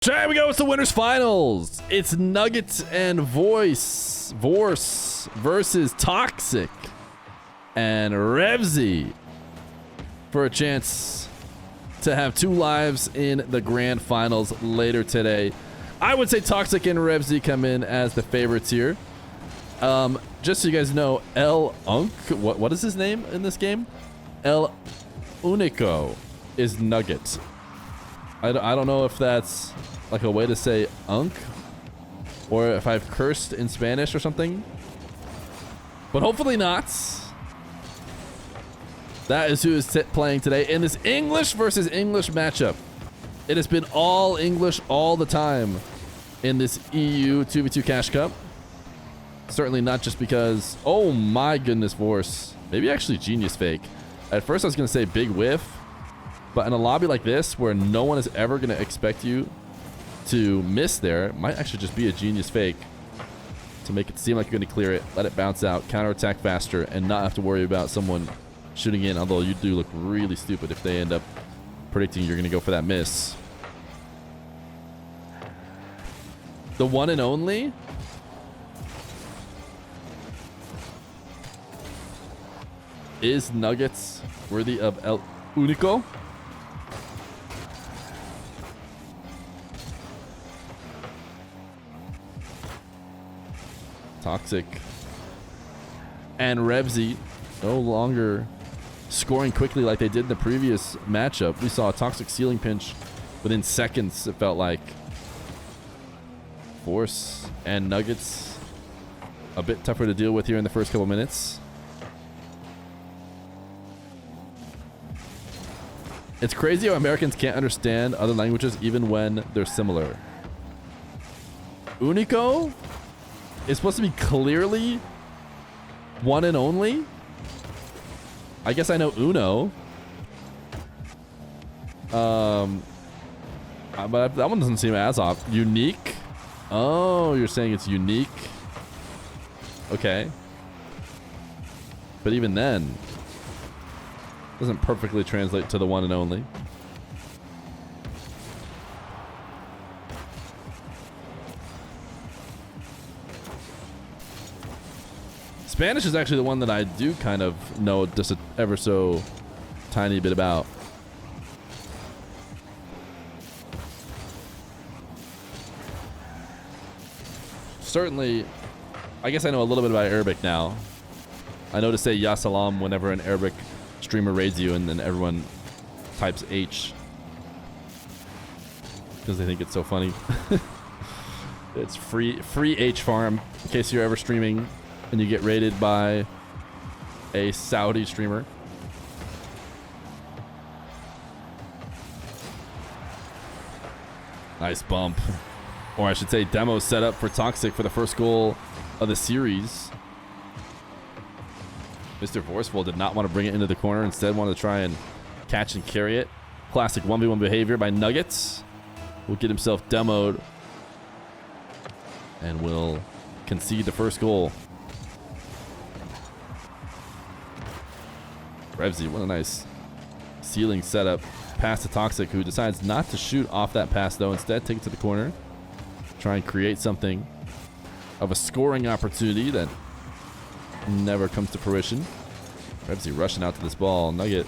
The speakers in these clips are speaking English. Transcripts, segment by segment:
Here we go. It's the winners finals. It's Nuggets and Vorce versus Toxiic and Revezy for a chance to have 2 lives in the grand finals later today. I would say Toxiic and Revezy come in as the favorites here. Just so you guys know, El Unk, what is his name in this game? El Unico is Nugget. I don't know if that's like a way to say Unk or if I've cursed in Spanish or something, but hopefully not. That is who is playing today in this English versus English matchup. It has been all English all the time in this EU 2v2 Cash Cup. Certainly not just because, oh my goodness, Vorce. Maybe actually Genius Fake. At first I was going to say Big Whiff, but in a lobby like this where no one is ever going to expect you to miss there, it might actually just be a Genius Fake to make it seem like you're going to clear it, let it bounce out, counterattack faster, and not have to worry about someone shooting in, although you do look really stupid if they end up predicting you're going to go for that miss. The one and only? Is Nuggets worthy of El Unico? Toxiic and Revezy no longer scoring quickly like they did in the previous matchup. We saw a Toxiic ceiling pinch within seconds, it felt like. Vorce and Nuggets a bit tougher to deal with here in the first couple minutes. It's crazy how Americans can't understand other languages even when they're similar. Unico is supposed to be clearly one and only. I guess I know Uno. But that one doesn't seem as off. Unique. Oh, you're saying it's unique. Okay. But even then, doesn't perfectly translate to the one and only. Spanish is actually the one that I do kind of know just ever so tiny bit about. Certainly, I guess I know a little bit about Arabic now. I know to say Ya Salam whenever an Arabic streamer raids you, and then everyone types H because they think it's so funny. It's free H farm in case you're ever streaming and you get raided by a Saudi streamer. Nice bump. Or I should say demo set up for Toxiic for the first goal of the series. Mr. Vorceful did not want to bring it into the corner. Instead wanted to try and catch and carry it. Classic 1v1 behavior by Nuggets. Will get himself demoed and will concede the first goal. Revezy, what a nice ceiling setup. Pass to Toxiic, who decides not to shoot off that pass though. Instead, take it to the corner. Try and create something of a scoring opportunity that never comes to fruition. Revezy rushing out to this ball. Nugget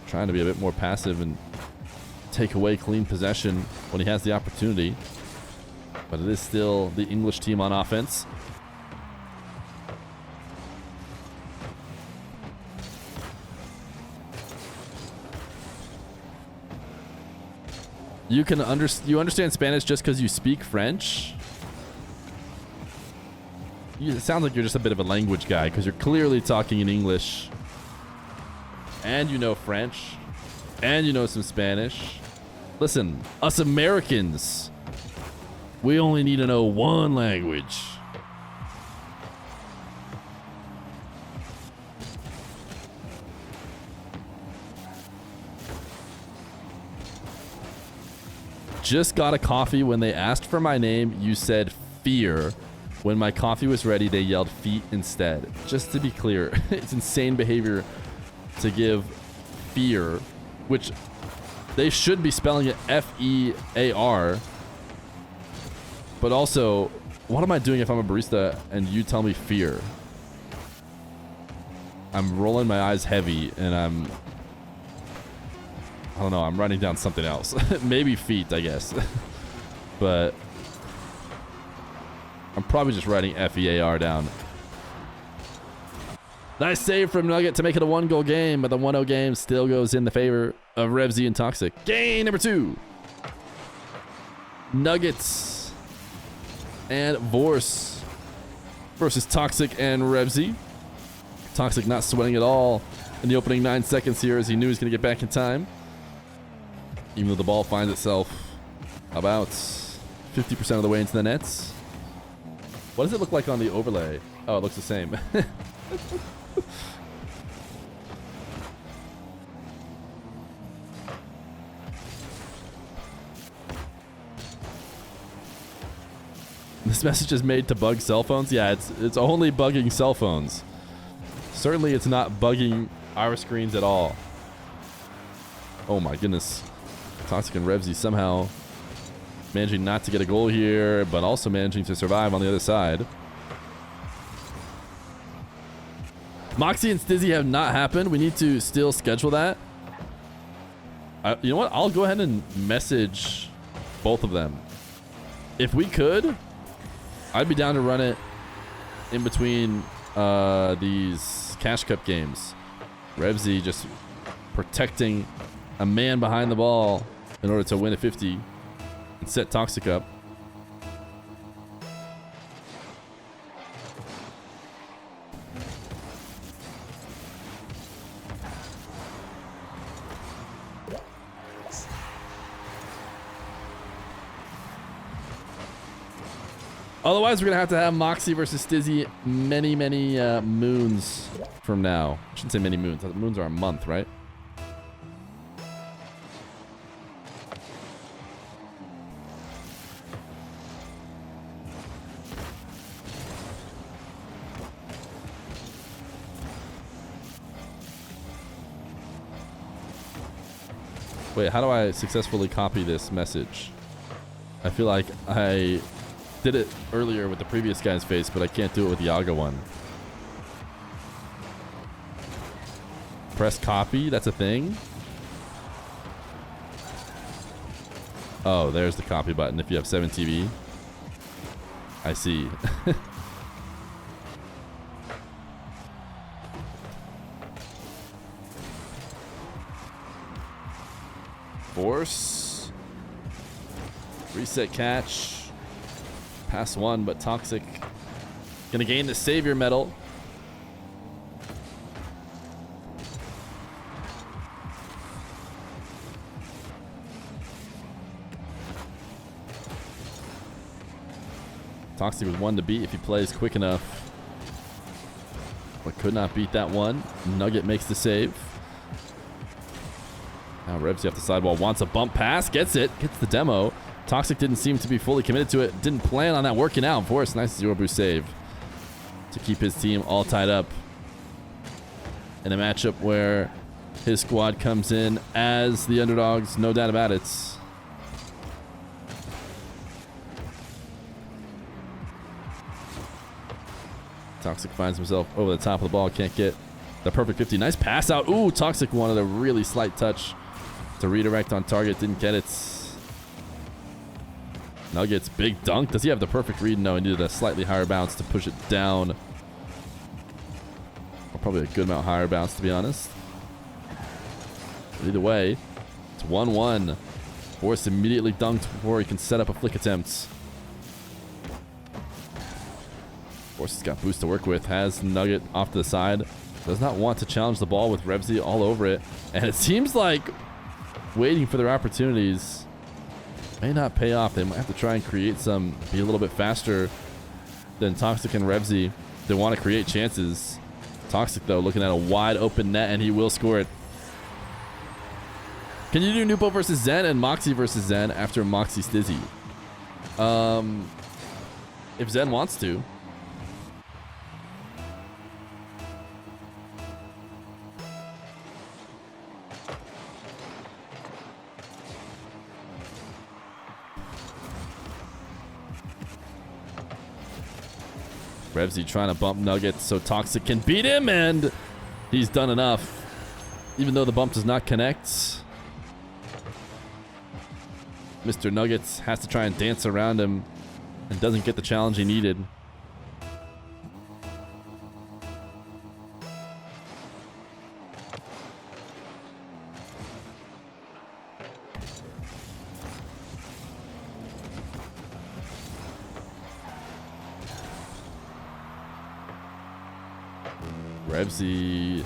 trying to be a bit more passive and take away clean possession when he has the opportunity. But it is still the English team on offense. You understand Spanish just because you speak French? It sounds like you're just a bit of a language guy because you're clearly talking in English. And you know French. And you know some Spanish. Listen, us Americans, we only need to know one language. Just got a coffee. When they asked for my name, you said Feer. When my coffee was ready, they yelled feet instead. Just to be clear, it's insane behavior to give Feer, which They should be spelling it F-E-A-R. But also, what am I doing if I'm a barista and you tell me Feer? I'm rolling my eyes heavy and I don't know, I'm writing down something else. Maybe feet, I guess. But I'm probably just writing F-E-A-R down. Nice save from Nuqqet to make it a 1-goal game, but the 1-0 game still goes in the favor of Revezy and Toxic. Game number 2. Nuggets and Vorce versus Toxic and Revezy. Toxic not sweating at all in the opening 9 seconds here as he knew he was going to get back in time. Even though the ball finds itself about 50% of the way into the nets. What does it look like on the overlay? Oh, it looks the same. This message is made to bug cell phones? Yeah, it's only bugging cell phones. Certainly it's not bugging our screens at all. Oh my goodness. Toxic and Revezy somehow managing not to get a goal here, but also managing to survive on the other side. Moxie and Stizzy have not happened. We need to still schedule that. You know what? I'll go ahead and message both of them. If we could, I'd be down to run it in between these Cash Cup games. Revezy just protecting a man behind the ball in order to win a 50 and set Toxic up. Otherwise, we're going to have Moxie versus Stizzy many moons from now. I shouldn't say many moons. Moons are a month, right? Wait, how do I successfully copy this message? I feel like I did it earlier with the previous guy's face, but I can't do it with the Yaga one. Press copy, that's a thing? Oh, there's the copy button if you have 7TV. I see. Force. Reset catch. Pass one, but Toxic gonna gain the Savior medal. Toxic with one to beat if he plays quick enough. But could not beat that one. Nuqqet makes the save. Now Revezy off the sidewall wants a bump pass, gets it, gets the demo. Toxic didn't seem to be fully committed to it, didn't plan on that working out. Vorce, nice 0 boost save to keep his team all tied up in a matchup where his squad comes in as the underdogs, no doubt about it. Toxic finds himself over the top of the ball, can't get the perfect 50. Nice pass out. Ooh, Toxic wanted a really slight touch to redirect on target, didn't get it. Nuggets, big dunk. Does he have the perfect read? No, he needed a slightly higher bounce to push it down. Or probably a good amount higher bounce, to be honest. But either way, it's 1-1. Vorce immediately dunked before he can set up a flick attempt. Vorce has got boost to work with. Has Nuqqet off to the side. Does not want to challenge the ball with Revezy all over it. And it seems like waiting for their opportunities may not pay off. They might have to try and create some, be a little bit faster than Toxic and Revezy. They want to create chances. Toxic, though, looking at a wide open net, and he will score it. Can you do Nupo versus Zen and Moxie versus Zen after Moxie Stizzy? If Zen wants to. Revezy trying to bump Nuggets so Toxic can beat him, and he's done enough. Even though the bump does not connect, Mr. Nuggets has to try and dance around him and doesn't get the challenge he needed. Revezy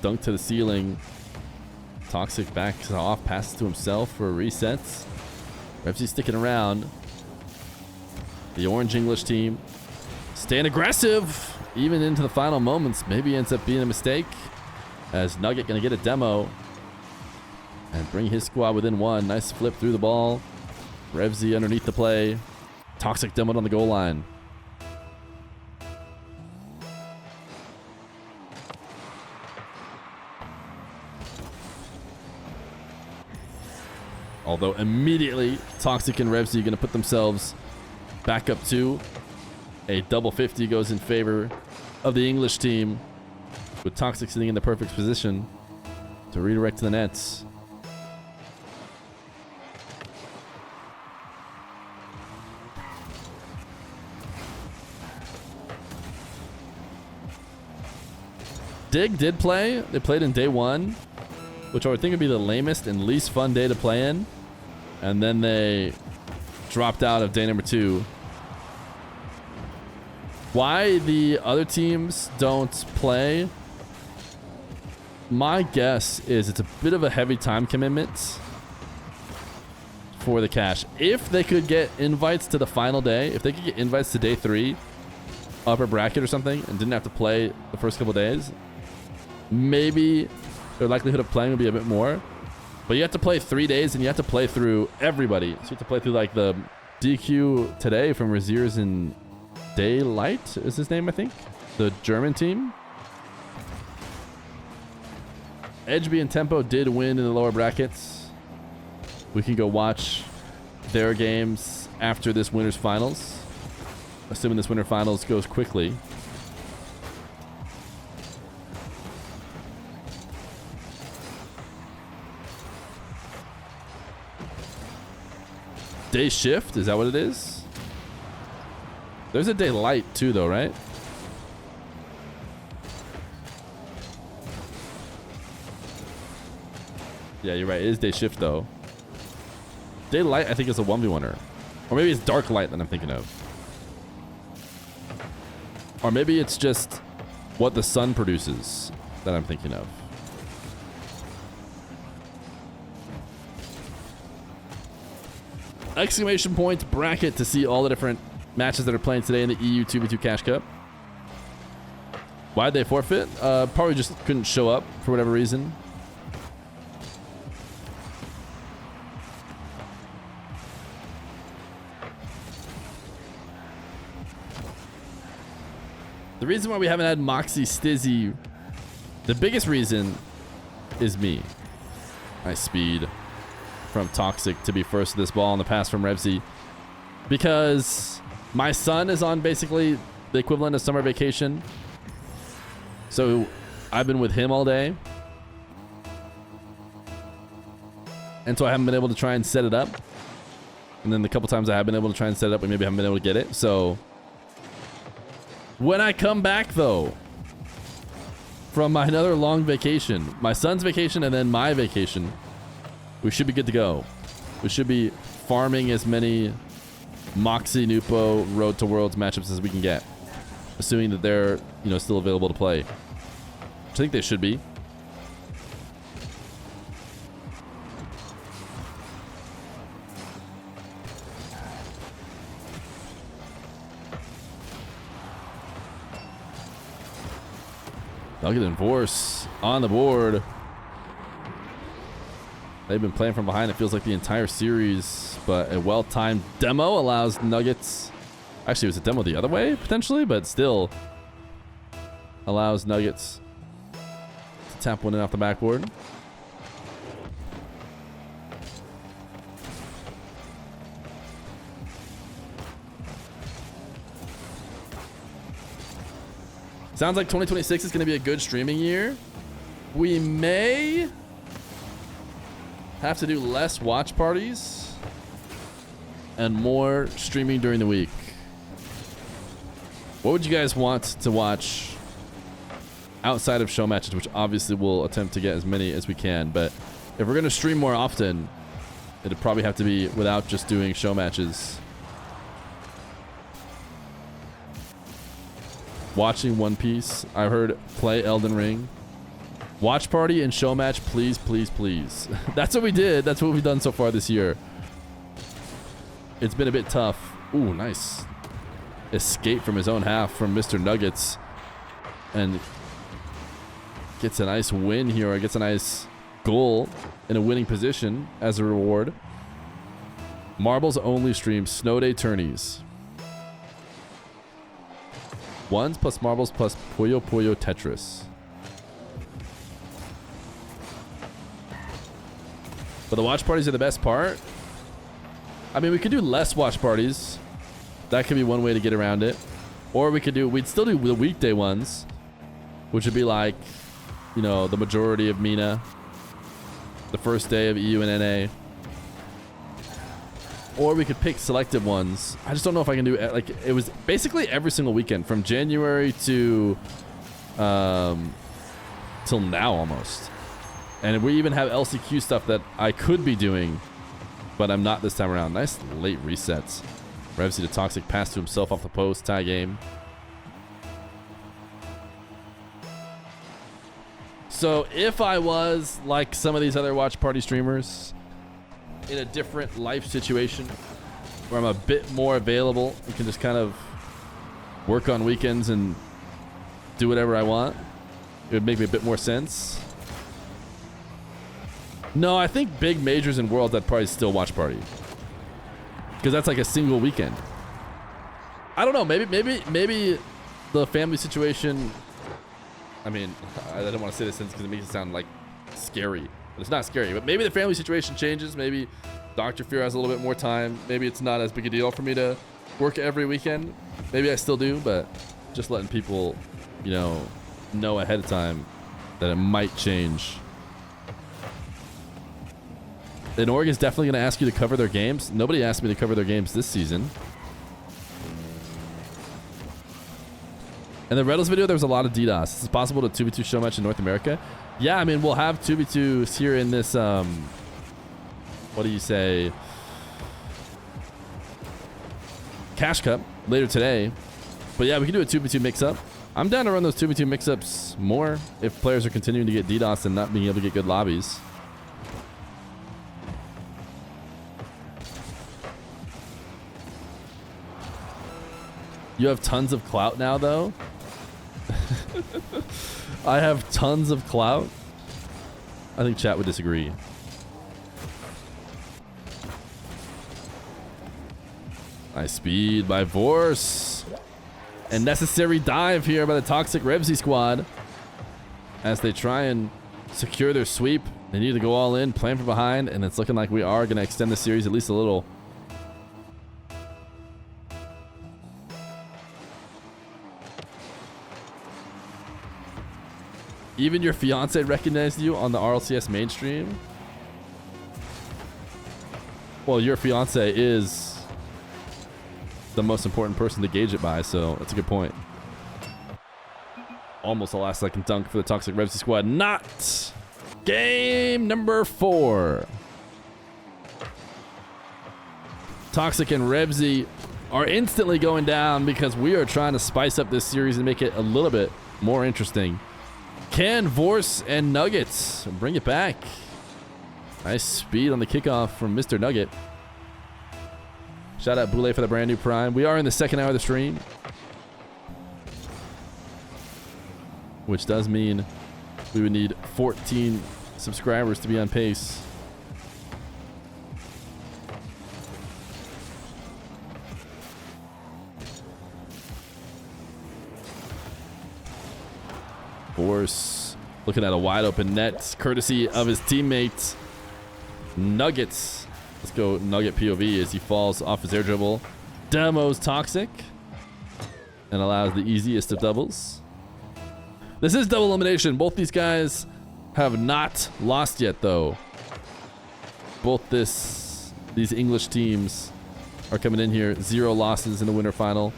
dunk to the ceiling. Toxic backs off, passes to himself for resets. Revezy sticking around. The Orange English team staying aggressive even into the final moments. Maybe ends up being a mistake, as Nugget gonna get a demo and bring his squad within one. Nice flip through the ball. Revezy underneath the play. Toxic demoed on the goal line. Although immediately Toxic and Revezy are going to put themselves back up to a double 50 goes in favor of the English team, with Toxic sitting in the perfect position to redirect to the nets. Dig did play. They played in day one, which I would think would be the lamest and least fun day to play in. And then they dropped out of day number 2. Why the other teams don't play? My guess is it's a bit of a heavy time commitment for the cash. If they could get invites to the final day, if they could get invites to day 3, upper bracket or something, and didn't have to play the first couple days, maybe their likelihood of playing would be a bit more. But you have to play 3 days, and you have to play through everybody. So you have to play through like the DQ today from Razier's in Daylight is his name, I think. The German team. Edgeby and Tempo did win in the lower brackets. We can go watch their games after this winner's finals, assuming this winter finals goes quickly. Day shift, is that what it is? There's a day light too though, right? Yeah, you're right, it is day shift though. Day light I think is a 1v1er. Or maybe it's dark light that I'm thinking of. Or maybe it's just what the sun produces that I'm thinking of. Exclamation point bracket to see all the different matches that are playing today in the EU 2v2 Cash Cup. Why'd they forfeit? Probably just couldn't show up for whatever reason. The reason why we haven't had Moxie Stizzy, the biggest reason is me. My speed from Toxic to be first to this ball on the pass from Revezy, because my son is on basically the equivalent of summer vacation, so I've been with him all day, and so I haven't been able to try and set it up. And then the couple times I have been able to try and set it up, we maybe haven't been able to get it. So when I come back though from my another long vacation, my son's vacation and then my vacation, we should be good to go. We should be farming as many Moxie Nupo Road to Worlds matchups as we can get, assuming that they're, you know, still available to play. Which I think they should be. Nuqqet and Vorce on the board. They've been playing from behind, it feels like the entire series, but a well-timed demo allows Nuggets... Actually, it was a demo the other way, potentially, but still allows Nuggets to tap one in off the backboard. Sounds like 2026 is going to be a good streaming year. We may have to do less watch parties and more streaming during the week. What would you guys want to watch outside of show matches, which obviously we'll attempt to get as many as we can, but if we're going to stream more often, it'd probably have to be without just doing show matches. Watching One Piece. I heard play Elden Ring. Watch party and show match, please, please, please. That's what we did. That's what we've done so far this year. It's been a bit tough. Ooh, nice. Escape from his own half from Mr. Nuggets. And gets a nice win here, or gets a nice goal in a winning position as a reward. Marbles only stream snow day tourneys. Ones plus marbles plus Puyo Puyo Tetris. But the watch parties are the best part. I mean, we could do less watch parties. That could be one way to get around it. Or we'd still do the weekday ones, which would be like, you know, the majority of Mina, the first day of EU and NA. Or we could pick selective ones. I just don't know if I can do it. Like, it was basically every single weekend from January to till now almost. And we even have LCQ stuff that I could be doing, but I'm not this time around. Nice late resets. Revezy to Toxiic, pass to himself off the post, tie game. So if I was like some of these other watch party streamers in a different life situation where I'm a bit more available and can just kind of work on weekends and do whatever I want, it would make me a bit more sense. No, I think big majors and worlds, I'd probably still watch party, because that's like a single weekend. I don't know. Maybe the family situation. I mean, I don't want to say this because it makes it sound like scary, but it's not scary. But maybe the family situation changes. Maybe Dr. Feer has a little bit more time. Maybe it's not as big a deal for me to work every weekend. Maybe I still do, but just letting people, you know ahead of time that it might change. And Oregon's definitely going to ask you to cover their games. Nobody asked me to cover their games this season. In the Reddles video, there was a lot of DDoS. Is it possible to 2v2 show match in North America? Yeah, I mean, we'll have 2v2s here in this, what do you say? Cash Cup later today. But yeah, we can do a 2v2 mix-up. I'm down to run those 2v2 mix-ups more if players are continuing to get DDoS and not being able to get good lobbies. You have tons of clout now, though. I have tons of clout. I think chat would disagree. Nice speed by Vorce. And necessary dive here by the Toxic Revezy squad. As they try and secure their sweep. They need to go all in, plan from behind, and it's looking like we are going to extend the series at least a little. Even your fiance recognized you on the RLCS mainstream? Well, your fiance is the most important person to gauge it by, so that's a good point. Almost a last second dunk for the Toxic Revezy squad. Not! Game number 4. Toxic and Revezy are instantly going down because we are trying to spice up this series and make it a little bit more interesting. Can Vorce and Nuggets bring it back? Nice speed on the kickoff from Mr. Nuqqet. Shout out Boule for the brand new Prime. We are in the second hour of the stream, which does mean we would need 14 subscribers to be on pace. Vorce looking at a wide open net, courtesy of his teammate Nuggets. Let's go Nuqqet POV as he falls off his air dribble. Demos Toxic and allows the easiest of doubles. This is double elimination. Both these guys have not lost yet, though. Both these English teams are coming in here 0 losses in the winter final,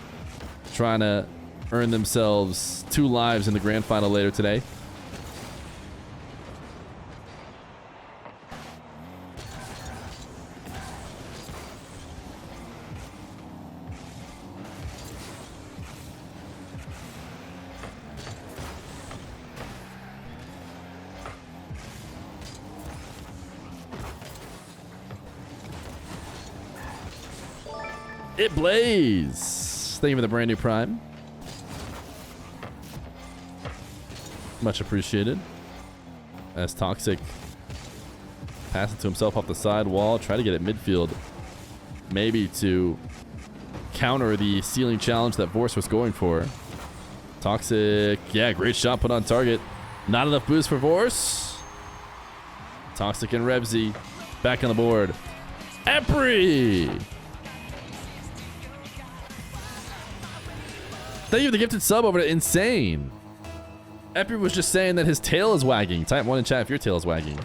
trying to earn themselves 2 lives in the grand final later today. It Blaze. Thank you for the brand new Prime. Much appreciated. As Toxic passes to himself off the side wall, try to get it midfield. Maybe to counter the ceiling challenge that Vorce was going for. Toxic, yeah, great shot put on target. Not enough boost for Vorce. Toxic and Revezy back on the board. Epri! Thank you for the gifted sub over to Insane. Epri was just saying that his tail is wagging. Type 1 in chat if your tail is wagging.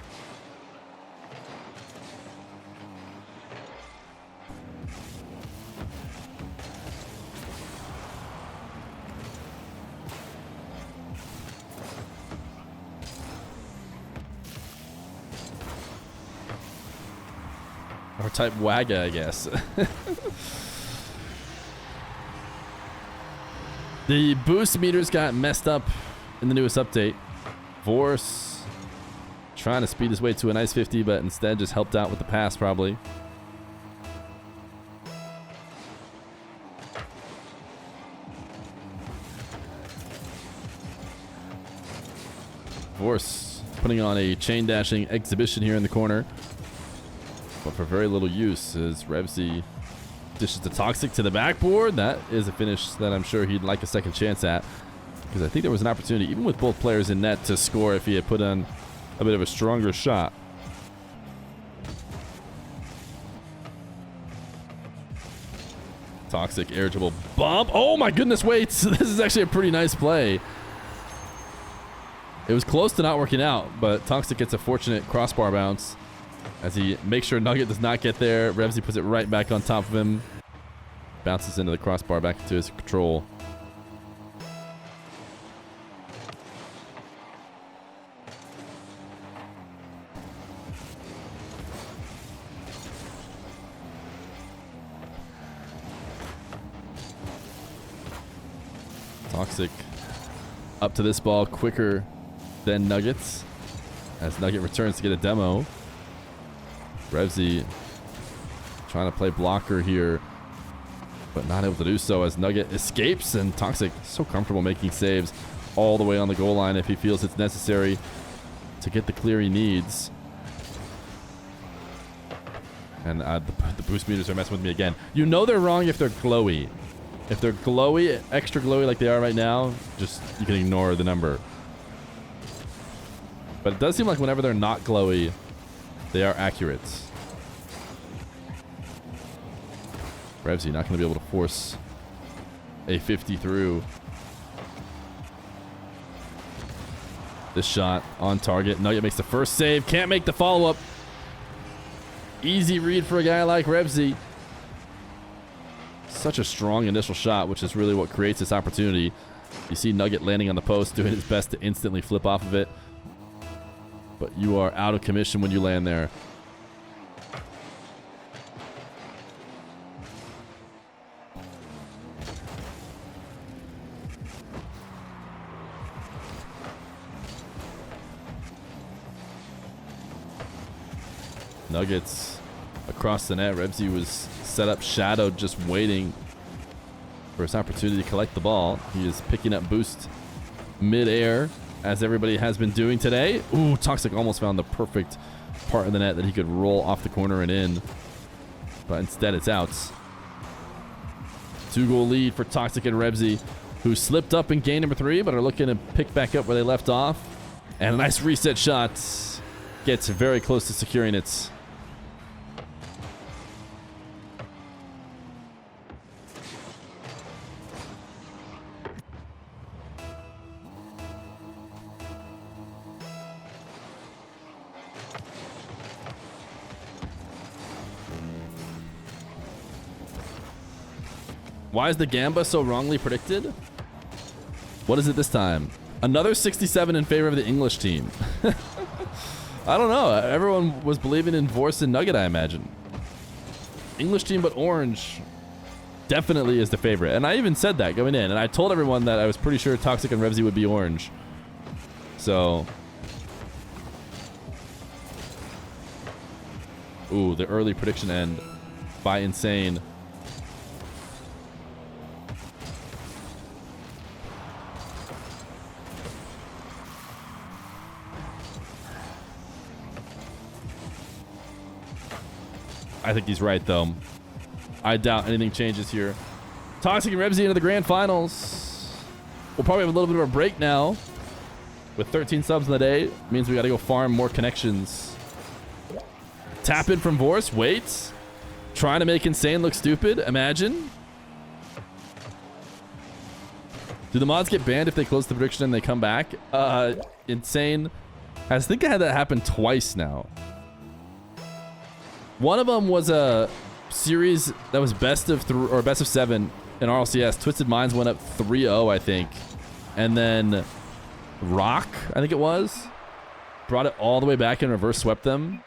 Or type wagga, I guess. The boost meters got messed up in the newest update. Vorce trying to speed his way to a nice 50, but instead just helped out with the pass probably. Vorce putting on a chain dashing exhibition here in the corner, but for very little use as Revezy dishes the Toxic to the backboard. That is a finish that I'm sure he'd like a second chance at, because I think there was an opportunity, even with both players in net, to score if he had put on a bit of a stronger shot. Toxic air dribble bump. Oh my goodness, wait. This is actually a pretty nice play. It was close to not working out, but Toxic gets a fortunate crossbar bounce as he makes sure Nuqqet does not get there. Revezy puts it right back on top of him. Bounces into the crossbar back into his control. Toxic up to this ball quicker than Nuggets, as Nuqqet returns to get a demo. Revezy trying to play blocker here, but not able to do so as Nuqqet escapes, and Toxic so comfortable making saves all the way on the goal line if he feels it's necessary to get the clear he needs. And the boost meters are messing with me again. You know they're wrong if they're glowy. If they're glowy, extra glowy like they are right now, just you can ignore the number. But it does seem like whenever they're not glowy, they are accurate. Revezy not going to be able to force a 50 through. This shot on target. Nuqqet makes the first save. Can't make the follow-up. Easy read for a guy like Revezy. Such a strong initial shot, which is really what creates this opportunity. You see Nuqqet landing on the post, doing his best to instantly flip off of it. But you are out of commission when you land there. Nuggets across the net. Revezy was set up shadowed, just waiting for his opportunity to collect the ball. He is picking up boost mid-air, as everybody has been doing today. Ooh, Toxic almost found the perfect part of the net that he could roll off the corner and in, but instead it's out. 2-goal lead for Toxic and Revezy, who slipped up in game number 3, but are looking to pick back up where they left off. And a nice reset shot gets very close to securing it. Why is the Gamba so wrongly predicted? What is it this time? Another 67 in favor of the English team. I don't know. Everyone was believing in Vorce and Nuqqet, I imagine. English team, but orange definitely is the favorite. And I even said that going in. And I told everyone that I was pretty sure Toxiic and Revezy would be orange. So... Ooh, the early prediction end by Insane. I think he's right, though. I doubt anything changes here. Toxiic and Revezy into the grand finals. We'll probably have a little bit of a break now. With 13 subs in the day, means we got to go farm more connections. Tap in from Vorce. Wait. Trying to make Insane look stupid. Imagine. Do the mods get banned if they close the prediction and they come back? Insane. I think I had that happen twice now. One of them was a series that was best of 7 in RLCS. Twisted Minds went up 3-0, I think. And then Rock, I think it was, brought it all the way back and reverse swept them.